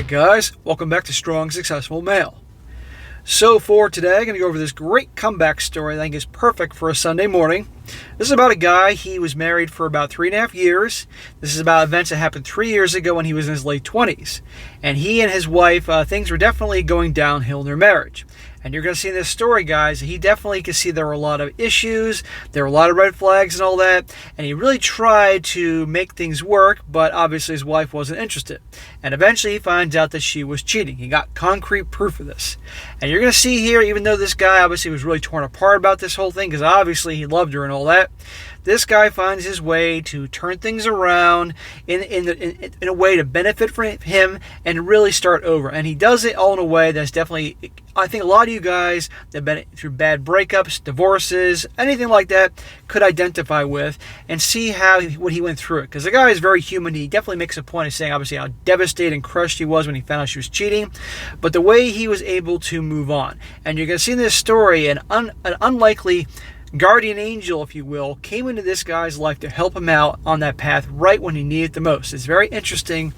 Alright guys, welcome back to Strong Successful Male. So for today, I'm going to go over this great comeback story that I think is perfect for a Sunday morning. This is about a guy, he was married for about 3.5 years. This is about events that happened 3 years ago when he was in his late 20s. And he and his wife, things were definitely going downhill in their marriage. And you're going to see in this story, guys, he definitely could see there were a lot of issues, there were a lot of red flags and all that, and he really tried to make things work, but obviously his wife wasn't interested. And eventually he finds out that she was cheating. He got concrete proof of this. And you're going to see here, even though this guy obviously was really torn apart about this whole thing, because obviously he loved her and all that, this guy finds his way to turn things around in a way to benefit from him and really start over. And he does it all in a way that's definitely, I think a lot of you guys that have been through bad breakups, divorces, anything like that could identify with and see what he went through. Because the guy is very human. He definitely makes a point of saying obviously how devastated and crushed he was when he found out she was cheating, but the way he was able to move on. And you're going to see in this story an unlikely guardian angel, if you will, came into this guy's life to help him out on that path right when he needed it the most. It's very interesting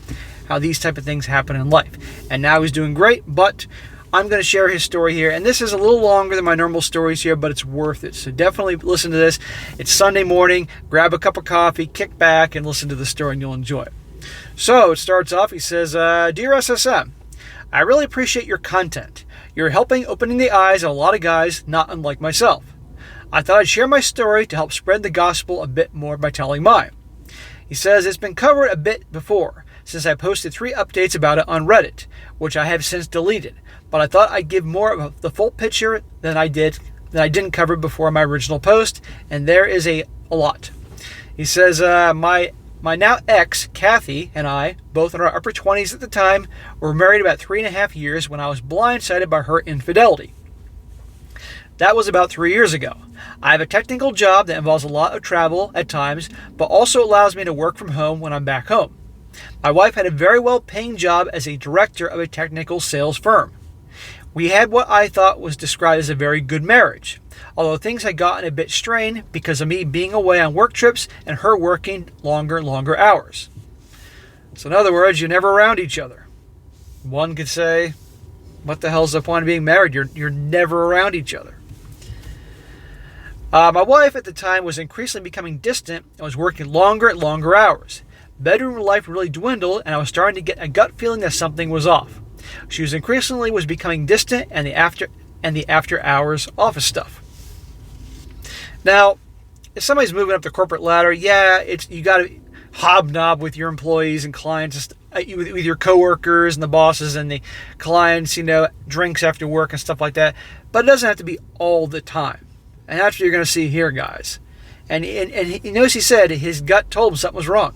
how these type of things happen in life. And now he's doing great, but I'm going to share his story here. And this is a little longer than my normal stories here, but it's worth it. So definitely listen to this. It's Sunday morning. Grab a cup of coffee, kick back, and listen to the story, and you'll enjoy it. So it starts off, he says, Dear SSM, I really appreciate your content. You're helping opening the eyes of a lot of guys not unlike myself. I thought I'd share my story to help spread the gospel a bit more by telling mine. He says it's been covered a bit before, since I posted 3 updates about it on Reddit, which I have since deleted, but I thought I'd give more of the full picture than I didn't cover before my original post, and there is a lot. He says, my now ex, Kathy, and I, both in our upper 20s at the time, were married about 3.5 years when I was blindsided by her infidelity. That was about 3 years ago. I have a technical job that involves a lot of travel at times, but also allows me to work from home when I'm back home. My wife had a very well-paying job as a director of a technical sales firm. We had what I thought was described as a very good marriage, although things had gotten a bit strained because of me being away on work trips and her working longer and longer hours. So in other words, you're never around each other. One could say, what the hell's the point of being married? You're never around each other. My wife at the time was increasingly becoming distant and was working longer and longer hours. Bedroom life really dwindled, and I was starting to get a gut feeling that something was off. She was increasingly becoming distant, and the after hours office stuff. Now, if somebody's moving up the corporate ladder, yeah, you got to hobnob with your employees and clients, with your coworkers and the bosses and the clients, drinks after work and stuff like that. But it doesn't have to be all the time. And that's what you're going to see here, guys. And he knows he said his gut told him something was wrong.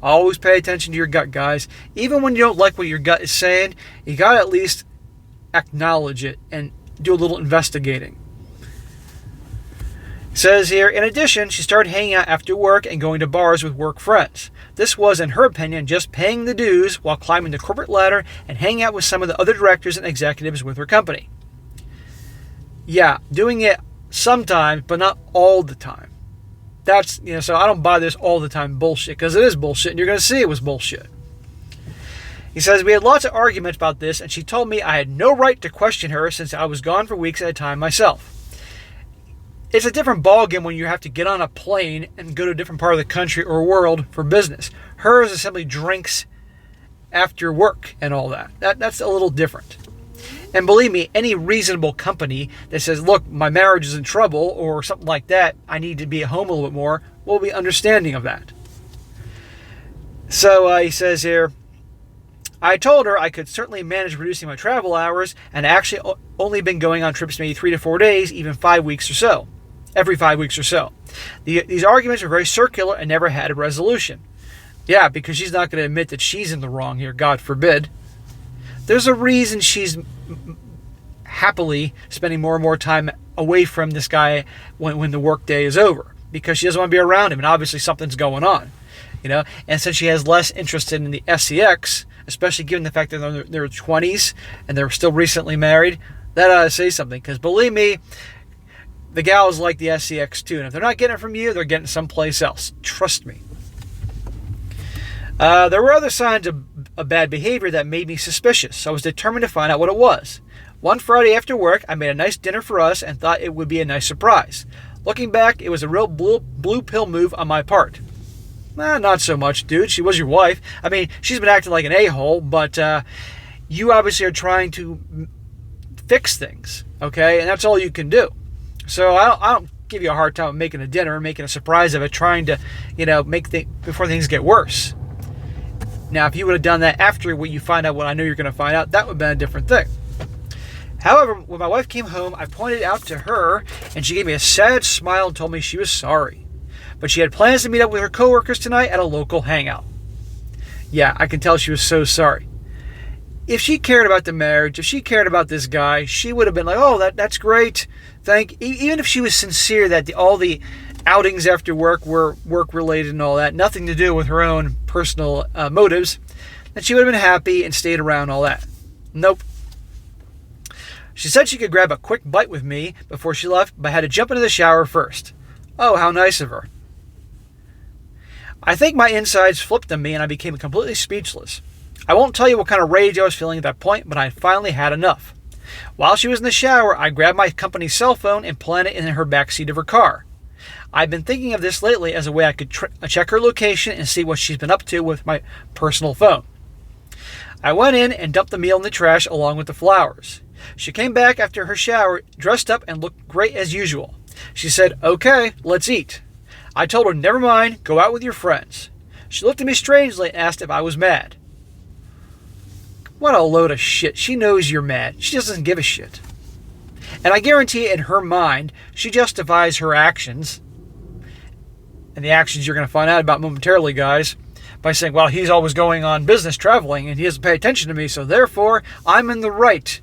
Always pay attention to your gut, guys. Even when you don't like what your gut is saying, you got to at least acknowledge it and do a little investigating. It says here, in addition, she started hanging out after work and going to bars with work friends. This was, in her opinion, just paying the dues while climbing the corporate ladder and hanging out with some of the other directors and executives with her company. Yeah, doing it sometimes, but not all the time. That's, so I don't buy this all the time bullshit, because it is bullshit, and you're going to see it was bullshit. He says, we had lots of arguments about this, and she told me I had no right to question her since I was gone for weeks at a time myself. It's a different ballgame when you have to get on a plane and go to a different part of the country or world for business. Hers is simply drinks after work and all that. That's a little different. And believe me, any reasonable company that says, look, my marriage is in trouble or something like that, I need to be at home a little bit more, will be understanding of that. So he says here, I told her I could certainly manage reducing my travel hours, and I actually only been going on trips maybe 3 to 4 days, even 5 weeks or so. Every 5 weeks or so. These arguments are very circular and never had a resolution. Yeah, because she's not going to admit that she's in the wrong here, God forbid. There's a reason she's happily spending more and more time away from this guy when the work day is over, because she doesn't want to be around him, and obviously something's going on, And since she has less interest in the SCX, especially given the fact that they're in their 20s and they're still recently married, that ought to say something. Because believe me, the gals like the SCX too, and if they're not getting it from you, they're getting it someplace else. Trust me. There were other signs of of bad behavior that made me suspicious, so I was determined to find out what it was. One Friday after work, I made a nice dinner for us and thought it would be a nice surprise. Looking back, it was a real blue pill move on my part. Not so much, dude. She was your wife. I mean, she's been acting like an a-hole, but you obviously are trying to fix things, okay? And that's all you can do. So I don't give you a hard time making a dinner, making a surprise of it, trying to, before things get worse. Now, if you would have done that after what you find out what I know you're going to find out, that would have been a different thing. However, when my wife came home, I pointed out to her, and she gave me a sad smile and told me she was sorry. But she had plans to meet up with her coworkers tonight at a local hangout. Yeah, I can tell she was so sorry. If she cared about the marriage, if she cared about this guy, she would have been like, oh, that's great. Even if she was sincere that all the outings after work were work-related and all that, nothing to do with her own personal motives, then she would have been happy and stayed around all that. Nope. She said she could grab a quick bite with me before she left, but had to jump into the shower first. Oh, how nice of her. I think my insides flipped on me and I became completely speechless. I won't tell you what kind of rage I was feeling at that point, but I finally had enough. While she was in the shower, I grabbed my company's cell phone and planted it in her backseat of her car. I've been thinking of this lately as a way I could check her location and see what she's been up to with my personal phone. I went in and dumped the meal in the trash along with the flowers. She came back after her shower, dressed up and looked great as usual. She said, "Okay, let's eat." I told her, "Never mind, go out with your friends." She looked at me strangely and asked if I was mad. What a load of shit. She knows you're mad. She just doesn't give a shit. And I guarantee in her mind, she justifies her actions, and the actions you're going to find out about momentarily, guys, by saying, well, he's always going on business traveling and he doesn't pay attention to me, so therefore I'm in the right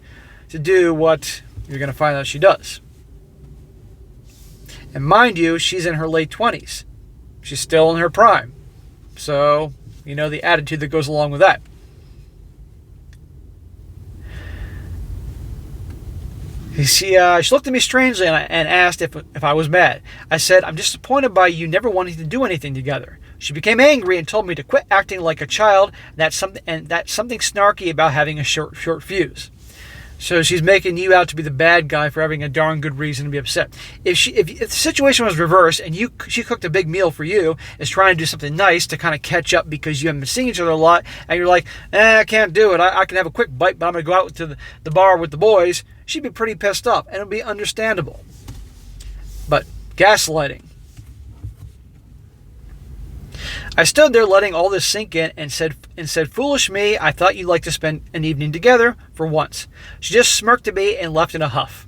to do what you're going to find out she does. And mind you, she's in her late 20s. She's still in her prime. So, you know the attitude that goes along with that. She looked at me strangely and asked if I was mad. I said, "I'm disappointed by you never wanting to do anything together." She became angry and told me to quit acting like a child, and that's something snarky about having a short fuse. So she's making you out to be the bad guy for having a darn good reason to be upset. If the situation was reversed and she cooked a big meal for you, is trying to do something nice to kind of catch up because you haven't been seeing each other a lot, and you're like, I can't do it. I can have a quick bite, but I'm going to go out to the bar with the boys. She'd be pretty pissed off, and it would be understandable. But gaslighting. I stood there letting all this sink in and said, "Foolish me, I thought you'd like to spend an evening together for once." She just smirked at me and left in a huff.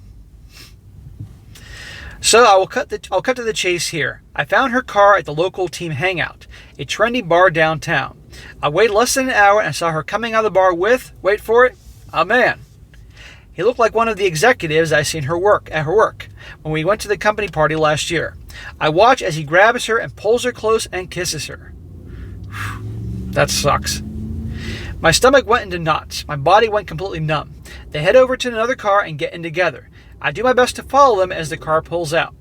So I'll cut to the chase here. I found her car at the local team hangout, a trendy bar downtown. I waited less than an hour and saw her coming out of the bar with, wait for it, a man. He looked like one of the executives I seen at her work when we went to the company party last year. I watch as he grabs her and pulls her close and kisses her. That sucks. My stomach went into knots. My body went completely numb. They head over to another car and get in together. I do my best to follow them as the car pulls out.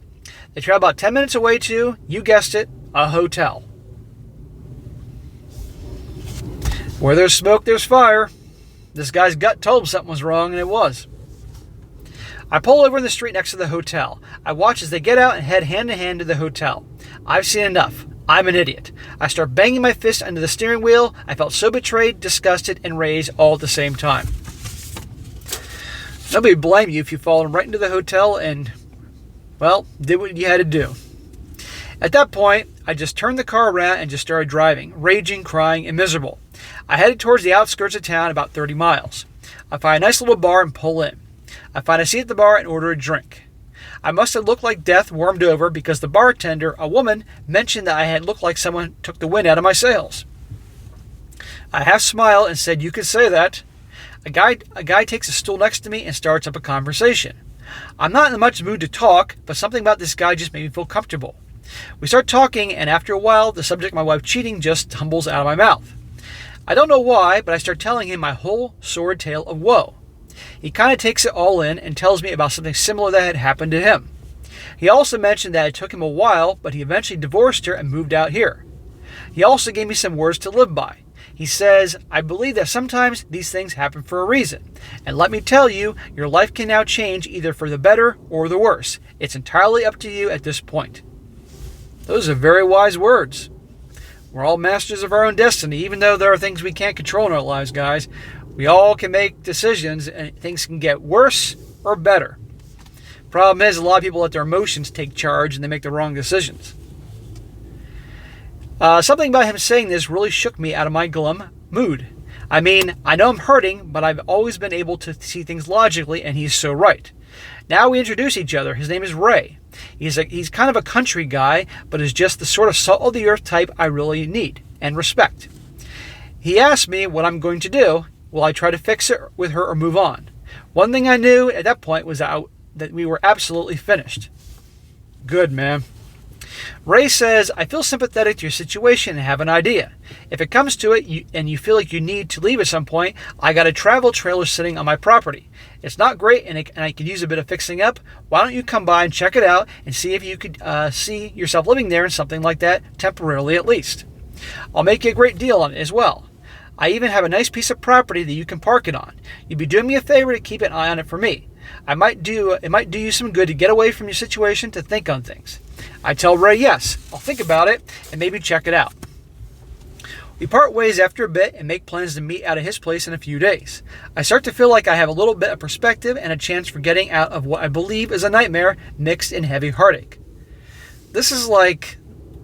They travel about 10 minutes away to, you guessed it, a hotel. Where there's smoke, there's fire. This guy's gut told him something was wrong, and it was. I pull over in the street next to the hotel. I watch as they get out and head hand in hand to the hotel. I've seen enough. I'm an idiot. I start banging my fist under the steering wheel. I felt so betrayed, disgusted, and enraged all at the same time. Nobody would blame you if you fallen right into the hotel and, well, did what you had to do. At that point, I just turned the car around and just started driving, raging, crying, and miserable. I headed towards the outskirts of town, about 30 miles. I find a nice little bar and pull in. I find a seat at the bar and order a drink. I must have looked like death warmed over because the bartender, a woman, mentioned that I had looked like someone took the wind out of my sails. I half smiled and said, "You could say that." A guy takes a stool next to me and starts up a conversation. I'm not in much mood to talk, but something about this guy just made me feel comfortable. We start talking, and after a while, the subject of my wife cheating just tumbles out of my mouth. I don't know why, but I start telling him my whole sordid tale of woe. He kind of takes it all in and tells me about something similar that had happened to him. He also mentioned that it took him a while, but he eventually divorced her and moved out here. He also gave me some words to live by. He says, I believe that sometimes these things happen for a reason. And let me tell you, your life can now change either for the better or the worse. It's entirely up to you at this point. Those are very wise words. We're all masters of our own destiny, even though there are things we can't control in our lives, guys. We all can make decisions and things can get worse or better. Problem is, a lot of people let their emotions take charge and they make the wrong decisions. Something about him saying this really shook me out of my glum mood. I mean, I know I'm hurting, but I've always been able to see things logically, and he's so right. Now we introduce each other. His name is Ray. He's kind of a country guy, but is just the sort of salt-of-the-earth type I really need and respect. He asked me what I'm going to do. Will I try to fix it with her or move on? One thing I knew at that point was that we were absolutely finished. Good, man. Ray says, I feel sympathetic to your situation and have an idea. If it comes to it and you feel like you need to leave at some point, I got a travel trailer sitting on my property. It's not great and I could use a bit of fixing up. Why don't you come by and check it out and see if you could see yourself living there in something like that, temporarily at least. I'll make you a great deal on it as well. I even have a nice piece of property that you can park it on. You'd be doing me a favor to keep an eye on it for me. It might do you some good to get away from your situation to think on things. I tell Ray yes, I'll think about it and maybe check it out. We part ways after a bit and make plans to meet out at his place in a few days. I start to feel like I have a little bit of perspective and a chance for getting out of what I believe is a nightmare mixed in heavy heartache. This is like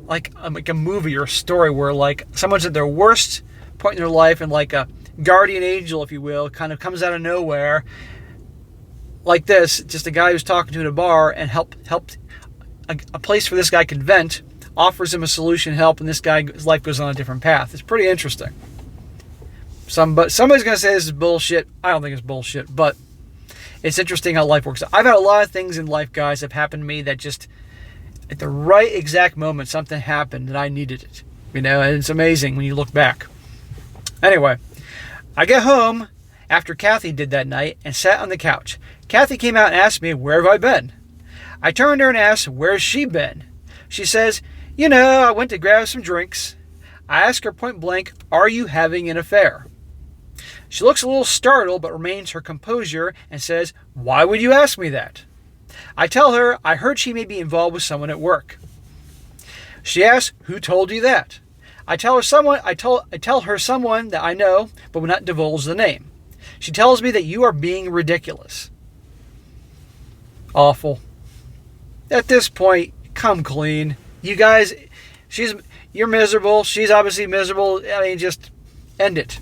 a movie or a story where like someone's at their worst point in their life and like a guardian angel, if you will, kind of comes out of nowhere. Like this, just a guy who's talking to in a bar and helped a place for this guy could vent, offers him a solution, help, and this guy's life goes on a different path. It's pretty interesting. Somebody's going to say this is bullshit. I don't think it's bullshit, but it's interesting how life works. I've had a lot of things in life, guys, that have happened to me that just at the right exact moment something happened and I needed it. And it's amazing when you look back. Anyway, I get home after Kathy did that night and sat on the couch. Kathy came out and asked me, where have I been? I turned to her and asked, where's she been? She says, I went to grab some drinks. I ask her point blank, are you having an affair? She looks a little startled but remains her composure and says, why would you ask me that? I tell her I heard she may be involved with someone at work. She asks, who told you that? I tell her someone that I know but will not divulge the name. She tells me that you are being ridiculous. Awful. At this point, come clean. You guys, you're miserable. She's obviously miserable. I mean, just end it.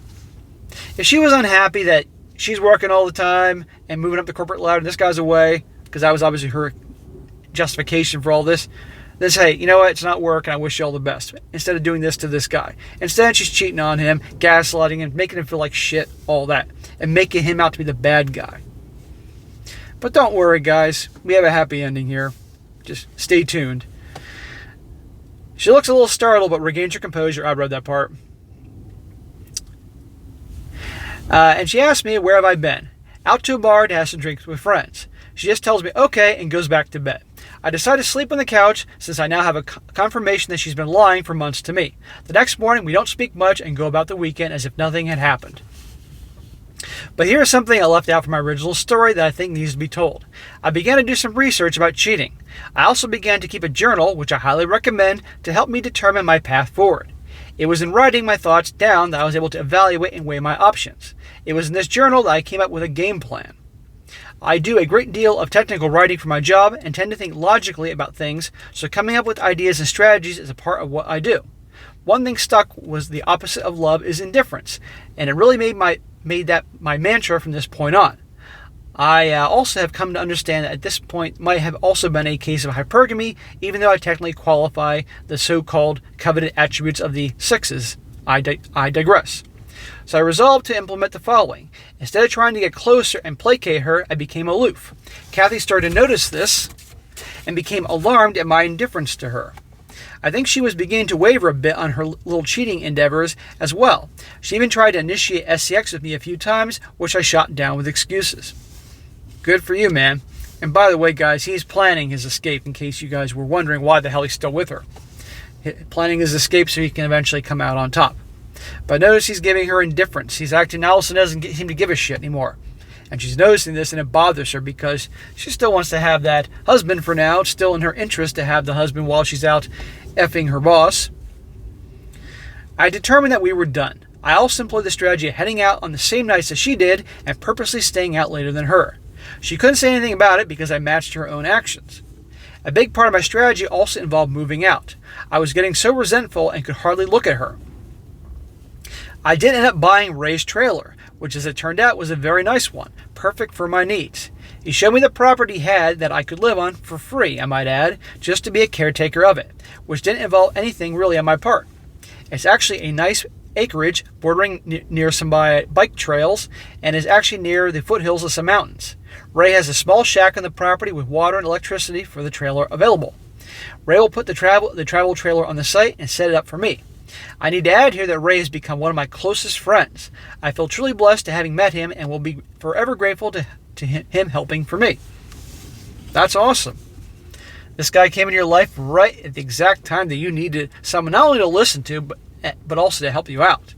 If she was unhappy that she's working all the time and moving up the corporate ladder and this guy's away, because that was obviously her justification for all this, then say, you know what, it's not working, I wish you all the best. Instead of doing this to this guy. Instead, she's cheating on him, gaslighting him, making him feel like shit, all that, and making him out to be the bad guy. But don't worry, guys. We have a happy ending here. Just stay tuned. She looks a little startled, but regains her composure. I read that part. And she asks me, where have I been? Out to a bar to have some drinks with friends. She just tells me, okay, and goes back to bed. I decide to sleep on the couch since I now have a confirmation that she's been lying for months to me. The next morning, we don't speak much and go about the weekend as if nothing had happened. But here is something I left out from my original story that I think needs to be told. I began to do some research about cheating. I also began to keep a journal, which I highly recommend, to help me determine my path forward. It was in writing my thoughts down that I was able to evaluate and weigh my options. It was in this journal that I came up with a game plan. I do a great deal of technical writing for my job and tend to think logically about things, so coming up with ideas and strategies is a part of what I do. One thing stuck was the opposite of love is indifference, and it really made that my mantra from this point on. I also have come to understand that at this point might have also been a case of hypergamy, even though I technically qualify the so-called coveted attributes of the sixes. I digress. So I resolved to implement the following. Instead of trying to get closer and placate her, I became aloof. Kathy started to notice this and became alarmed at my indifference to her. I think she was beginning to waver a bit on her little cheating endeavors as well. She even tried to initiate SCX with me a few times, which I shot down with excuses. Good for you, man. And by the way, guys, he's planning his escape in case you guys were wondering why the hell he's still with her. Planning his escape so he can eventually come out on top. But notice he's giving her indifference. He's acting now, also doesn't seem to give a shit anymore. And she's noticing this, and it bothers her because she still wants to have that husband for now. It's still in her interest to have the husband while she's out effing her boss. I determined that we were done. I also employed the strategy of heading out on the same nights as she did and purposely staying out later than her. She couldn't say anything about it because I matched her own actions. A big part of my strategy also involved moving out. I was getting so resentful and could hardly look at her. I did end up buying Ray's trailer, which as it turned out was a very nice one, perfect for my needs. He showed me the property he had that I could live on for free, I might add, just to be a caretaker of it, which didn't involve anything really on my part. It's actually a nice acreage bordering near some bike trails and is actually near the foothills of some mountains. Ray has a small shack on the property with water and electricity for the trailer available. Ray will put the travel trailer on the site and set it up for me. I need to add here that Ray has become one of my closest friends. I feel truly blessed to having met him and will be forever grateful to him helping for me. That's awesome. This guy came into your life right at the exact time that you needed someone not only to listen to, but also to help you out.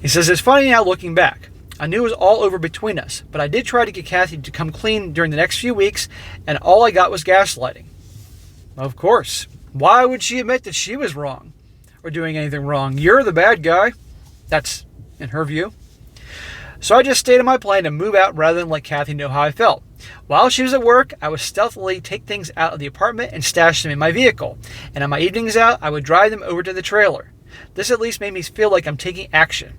He says, it's funny now looking back. I knew it was all over between us, but I did try to get Kathy to come clean during the next few weeks, and all I got was gaslighting. Of course. Why would she admit that she was wrong or doing anything wrong? You're the bad guy. That's in her view. So I just stayed on my plan to move out rather than let Kathy know how I felt. While she was at work, I would stealthily take things out of the apartment and stash them in my vehicle. And on my evenings out, I would drive them over to the trailer. This at least made me feel like I'm taking action.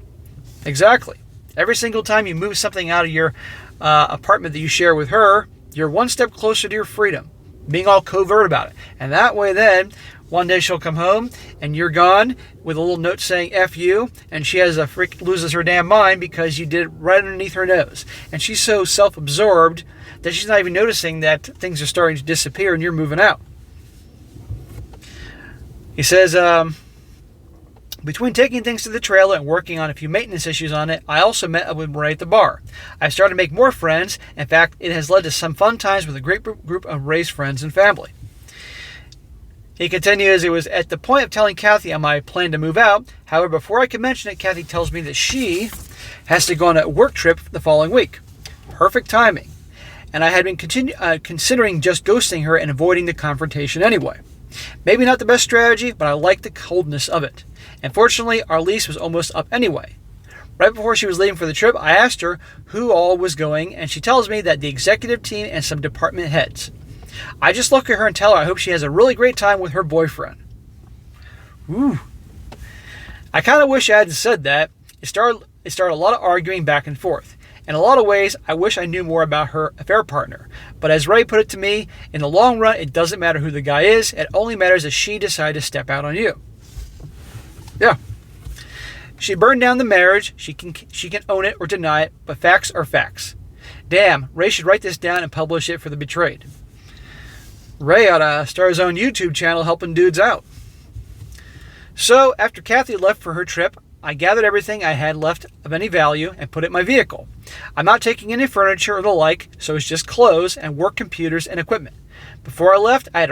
Exactly. Every single time you move something out of your apartment that you share with her, you're one step closer to your freedom. Being all covert about it. And that way then, one day she'll come home and you're gone with a little note saying F you, and she loses her damn mind because you did it right underneath her nose. And she's so self-absorbed that she's not even noticing that things are starting to disappear and you're moving out. He says, between taking things to the trailer and working on a few maintenance issues on it, I also met up with Ray at the bar. I started to make more friends. In fact, it has led to some fun times with a great group of Ray's friends and family. He continues, it was at the point of telling Kathy on my plan to move out. However, before I could mention it, Kathy tells me that she has to go on a work trip the following week. Perfect timing. And I had been considering just ghosting her and avoiding the confrontation anyway. Maybe not the best strategy, but I like the coldness of it. And fortunately, our lease was almost up anyway. Right before she was leaving for the trip, I asked her who all was going, and she tells me that the executive team and some department heads. I just look at her and tell her I hope she has a really great time with her boyfriend. Ooh. I kind of wish I hadn't said that. It started a lot of arguing back and forth. In a lot of ways, I wish I knew more about her affair partner. But as Ray put it to me, in the long run, it doesn't matter who the guy is. It only matters if she decided to step out on you. Yeah. She burned down the marriage. She can own it or deny it, but facts are facts. Damn, Ray should write this down and publish it for the betrayed. Ray ought to start his own YouTube channel helping dudes out. So, after Kathy left for her trip, I gathered everything I had left of any value and put it in my vehicle. I'm not taking any furniture or the like, so it's just clothes and work computers and equipment. Before I left, I'd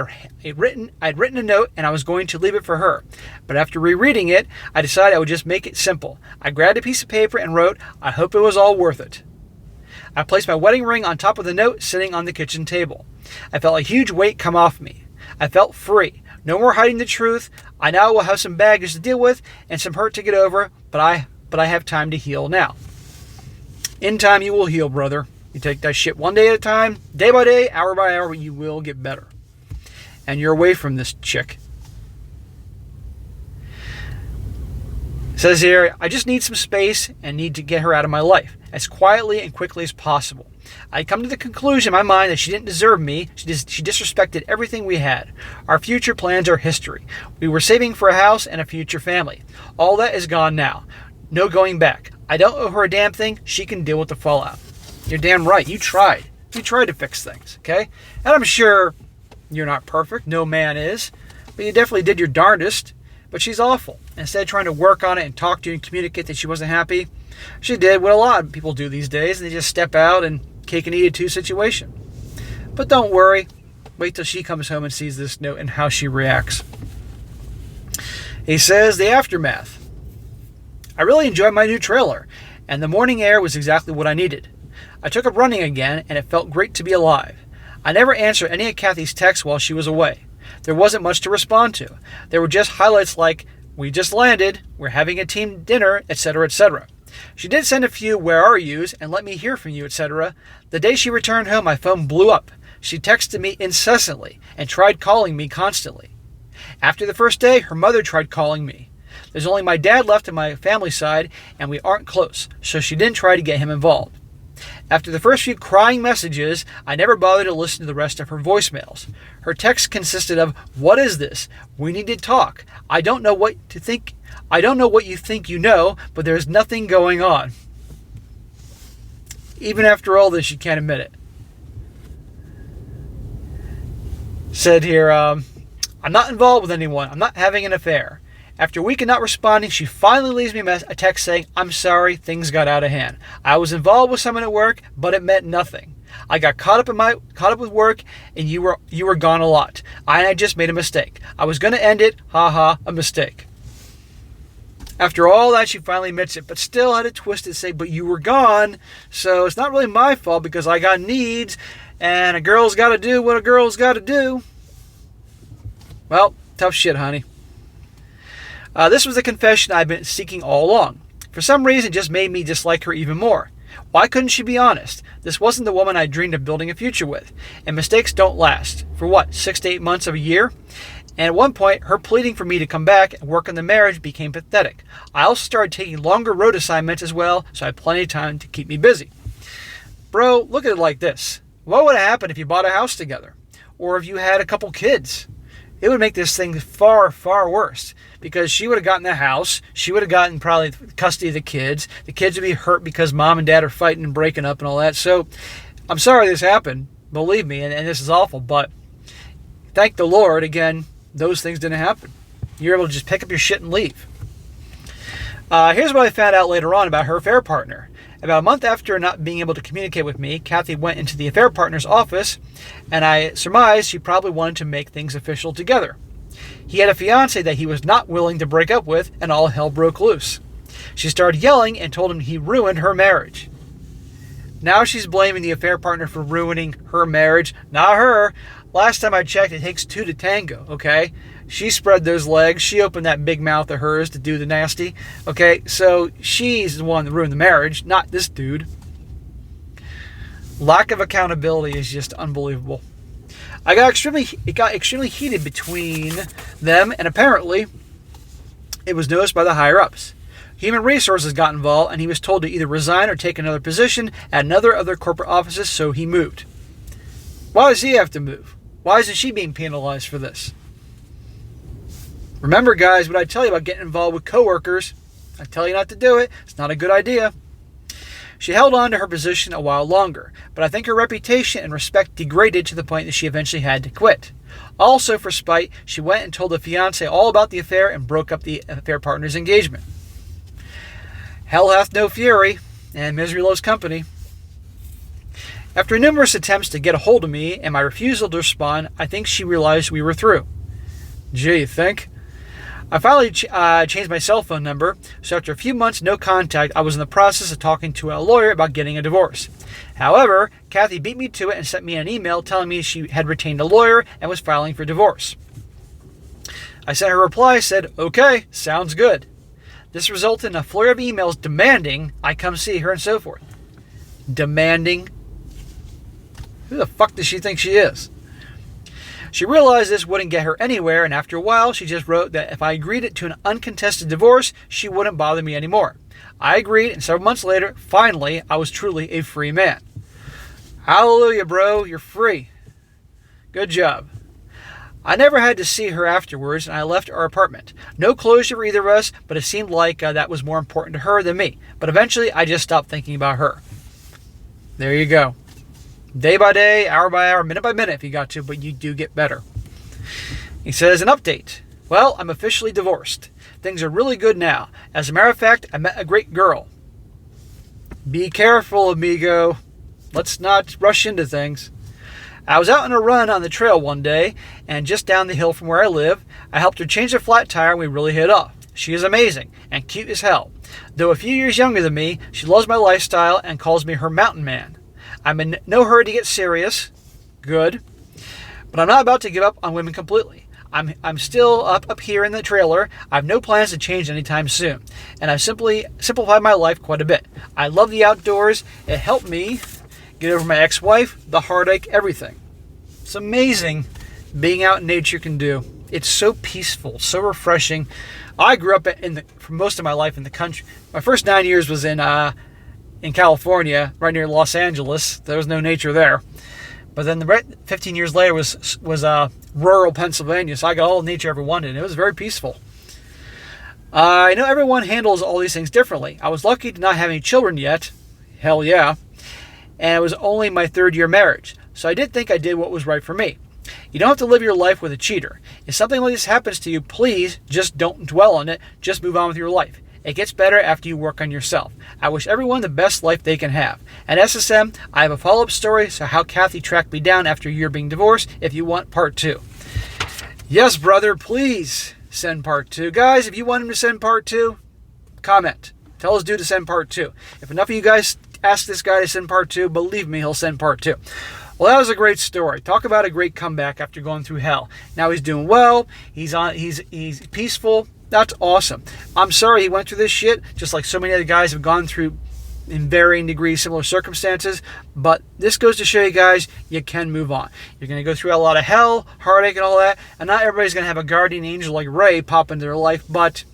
written a note and I was going to leave it for her. But after rereading it, I decided I would just make it simple. I grabbed a piece of paper and wrote, I hope it was all worth it. I placed my wedding ring on top of the note sitting on the kitchen table. I felt a huge weight come off me. I felt free. No more hiding the truth. I now will have some baggage to deal with and some hurt to get over, but I have time to heal now. In time you will heal, brother. You take that shit one day at a time, day by day, hour by hour, you will get better. And you're away from this chick. It says here, I just need some space and need to get her out of my life as quietly and quickly as possible. I come to the conclusion in my mind that she didn't deserve me. She disrespected everything we had. Our future plans are history. We were saving for a house and a future family. All that is gone now. No going back. I don't owe her a damn thing. She can deal with the fallout. You're damn right. You tried. You tried to fix things, okay? And I'm sure you're not perfect. No man is. But you definitely did your darndest. But she's awful. Instead of trying to work on it and talk to you and communicate that she wasn't happy, she did what a lot of people do these days. And they just step out and cake and eat it too situation. But don't worry. Wait till she comes home and sees this note and how she reacts. He says, the aftermath. I really enjoyed my new trailer, and the morning air was exactly what I needed. I took up running again, and it felt great to be alive. I never answered any of Kathy's texts while she was away. There wasn't much to respond to. There were just highlights like, we just landed, we're having a team dinner, etc., etc. She did send a few where are yous and let me hear from you, etc. The day she returned home, my phone blew up. She texted me incessantly and tried calling me constantly. After the first day, her mother tried calling me. There's only my dad left on my family side, and we aren't close, so she didn't try to get him involved. After the first few crying messages, I never bothered to listen to the rest of her voicemails. Her texts consisted of, what is this? We need to talk. I don't know what you think you know, but there's nothing going on. Even after all this, she can't admit it. Said here, I'm not involved with anyone. I'm not having an affair. After a week of not responding, she finally leaves me a text saying, I'm sorry, things got out of hand. I was involved with someone at work, but it meant nothing. I got caught up with work, and you were gone a lot. I just made a mistake. I was going to end it. A mistake. After all that, she finally admits it, but still had to twist it to say, but you were gone, so it's not really my fault because I got needs, and a girl's got to do what a girl's got to do. Well, tough shit, honey. This was the confession I've been seeking all along. For some reason, it just made me dislike her even more. Why couldn't she be honest? This wasn't the woman I dreamed of building a future with. And mistakes don't last. For what, 6 to 8 months of a year? And at one point, her pleading for me to come back and work on the marriage became pathetic. I also started taking longer road assignments as well, so I had plenty of time to keep me busy. Bro, look at it like this. What would have happened if you bought a house together? Or if you had a couple kids? It would make this thing far, far worse. Because she would have gotten the house, she would have gotten probably custody of the kids would be hurt because mom and dad are fighting and breaking up and all that. So, I'm sorry this happened, believe me, and this is awful, but thank the Lord, again, those things didn't happen. You're able to just pick up your shit and leave. Here's what I found out later on about her affair partner. About a month after not being able to communicate with me, Kathy went into the affair partner's office, and I surmised she probably wanted to make things official together. He had a fiancée that he was not willing to break up with, and all hell broke loose. She started yelling and told him he ruined her marriage. Now she's blaming the affair partner for ruining her marriage, not her. Last time I checked, it takes two to tango, okay? She spread those legs. She opened that big mouth of hers to do the nasty, okay? So she's the one that ruined the marriage, not this dude. Lack of accountability is just unbelievable. It got extremely heated between them, and apparently it was noticed by the higher-ups. Human Resources got involved, and he was told to either resign or take another position at other corporate offices, so he moved. Why does he have to move? Why isn't she being penalized for this? Remember, guys, what I tell you about getting involved with coworkers. I tell you not to do it. It's not a good idea. She held on to her position a while longer, but I think her reputation and respect degraded to the point that she eventually had to quit. Also, for spite, she went and told the fiancé all about the affair and broke up the affair partner's engagement. Hell hath no fury, and misery loves company. After numerous attempts to get a hold of me and my refusal to respond, I think she realized we were through. Gee, you think? I finally changed my cell phone number, so after a few months no contact, I was in the process of talking to a lawyer about getting a divorce. However, Kathy beat me to it and sent me an email telling me she had retained a lawyer and was filing for divorce. I sent her a reply, said, okay, sounds good. This resulted in a flurry of emails demanding I come see her and so forth. Demanding? Who the fuck does she think she is? She realized this wouldn't get her anywhere, and after a while, she just wrote that if I agreed to an uncontested divorce, she wouldn't bother me anymore. I agreed, and several months later, finally, I was truly a free man. Hallelujah, bro, you're free. Good job. I never had to see her afterwards, and I left our apartment. No closure for either of us, but it seemed like that was more important to her than me. But eventually, I just stopped thinking about her. There you go. Day by day, hour by hour, minute by minute if you got to, but you do get better. He says, an update. Well, I'm officially divorced. Things are really good now. As a matter of fact, I met a great girl. Be careful, amigo. Let's not rush into things. I was out on a run on the trail one day, and just down the hill from where I live, I helped her change the flat tire and we really hit off. She is amazing and cute as hell. Though a few years younger than me, she loves my lifestyle and calls me her mountain man. I'm in no hurry to get serious. Good. But I'm not about to give up on women completely. I'm still up here in the trailer. I have no plans to change anytime soon. And I've simply simplified my life quite a bit. I love the outdoors. It helped me get over my ex-wife, the heartache, everything. It's amazing being out in nature can do. It's so peaceful, so refreshing. I grew up for most of my life in the country. My first 9 years was in California, right near Los Angeles. There was no nature there. But then the 15 years later was rural Pennsylvania, so I got all the nature I ever wanted, and it was very peaceful. I know everyone handles all these things differently. I was lucky to not have any children yet. Hell yeah. And it was only my 3rd year marriage, so I did think I did what was right for me. You don't have to live your life with a cheater. If something like this happens to you, please just don't dwell on it. Just move on with your life. It gets better after you work on yourself. I wish everyone the best life they can have. At SSM, I have a follow-up story, so how Kathy tracked me down after a year being divorced, if you want part 2. Yes, brother, please send part 2. Guys, if you want him to send part 2, comment. Tell his dude to send part 2. If enough of you guys ask this guy to send part 2, believe me, he'll send part 2. Well, that was a great story. Talk about a great comeback after going through hell. Now he's doing well. He's peaceful. That's awesome. I'm sorry he went through this shit, just like so many other guys have gone through in varying degrees, similar circumstances. But this goes to show you guys, you can move on. You're going to go through a lot of hell, heartache, and all that. And not everybody's going to have a guardian angel like Ray pop into their life, but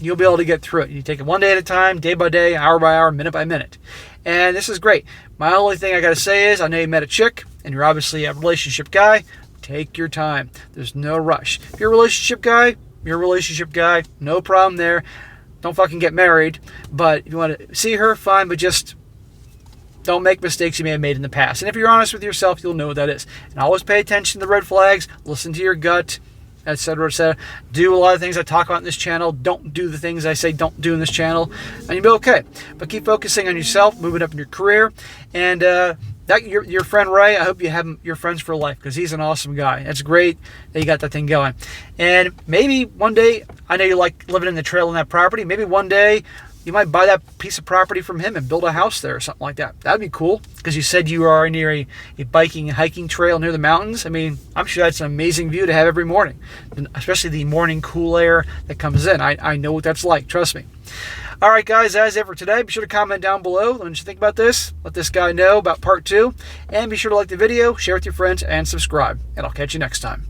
you'll be able to get through it. You take it one day at a time, day by day, hour by hour, minute by minute. And this is great. My only thing I got to say is, I know you met a chick, and you're obviously a relationship guy. Take your time. There's no rush. If you're a relationship guy, you're a relationship guy. No problem there. Don't fucking get married. But if you want to see her, fine, but just don't make mistakes you may have made in the past. And if you're honest with yourself, you'll know what that is. And always pay attention to the red flags. Listen to your gut, etc., etc. Do a lot of things I talk about in this channel. Don't do the things I say don't do in this channel, and you'll be okay. But keep focusing on yourself, moving up in your career, and your friend Ray, I hope you have your friends for life, because he's an awesome guy. It's great that you got that thing going. And maybe one day, I know you like living in the trail in that property, maybe one day you might buy that piece of property from him and build a house there or something like that. That'd be cool, because you said you are near a biking and hiking trail near the mountains. I mean, I'm sure that's an amazing view to have every morning, especially the morning cool air that comes in. I know what that's like, trust me. All right, guys, that's it for today. Be sure to comment down below what you think about this. Let this guy know about part 2. And be sure to like the video, share with your friends, and subscribe. And I'll catch you next time.